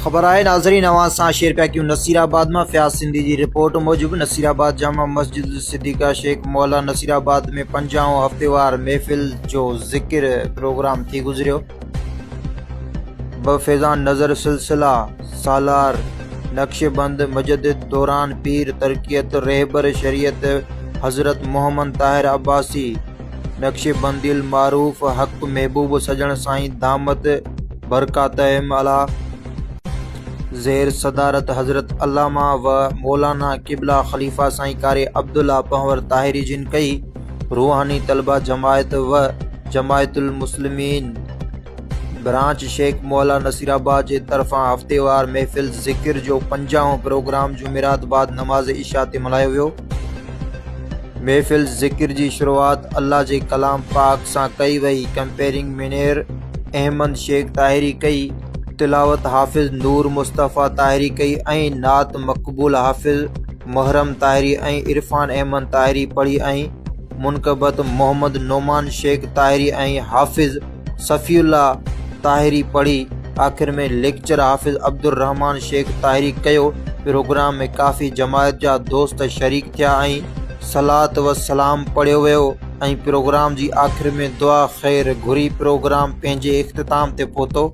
ख़बर है नाज़रीन अवां सां शेयर पिया कयूं नसीराबाद में फयाज़ सिंधी की रिपोर्ट मूजिब नसीराबाद जामा मस्जिद सिद्दीक़ा शेख मौला नसीराबाद में 50 हफ्तेवार महफ़िल जो ज़िक्र प्रोग्राम थी गुज़रियो। बफ़ैज़ान नज़र सिलसिला सालार नक्शबंद मजदिद दौरान पीर तरकियत रहबर शरीयत हज़रत मोहम्मद ताहिर अब्बासी नक्शबंदिल मारूफ हक महबूब सजन साईं दामत बरकातहम अला ज़ेर सदारत हज़रत अल्लामा व मौलाना किबला खलीफा साईं कारी अब्दुल्ला पंवर ताहिरी जिन कई रूहानी तलबा जमायत व जमायतुल मुस्लिमीन ब्रांच शेख मौला नसीराबाद के तरफा हफ्तेवार महफिल ज़िक्र जो 50 प्रोग्राम जुमेरात बाद नमाज इशा ते मल्हायो वियो। महफिल ज़िक्र की शुरुआत अल्लाह के कलाम पाक सां कई वई। कंपेयरिंग मिनेर अहमद शेख ताहिरी कई, तिलावत हाफिज़ नूर मुस्तफ़ा ताहिरी कई ऐं नात मक़बूल हाफिज़ मुहर्रम ताहिरी ऐं इरफान अहमद ताहिरी पढ़ी ऐं मुनकबत मोहम्मद नोमान शेख ताहिरी ऐं हाफिज़ सफ़ीउल्ला ताहिरी पढ़ी। आखिर में लेक्चर हाफिज़ अब्दुल रहमान शेख ताहिरी कयो। प्रोग्राम में काफ़ी जमायत जा दोस्त शरीक थिया ऐं सलात व सलाम पढ़ियो वियो ऐं प्रोग्राम जी आखिर में दुआ ख़ैर घुरी। प्रोग्राम पंहिंजे इख़्तिताम ते पहुतो।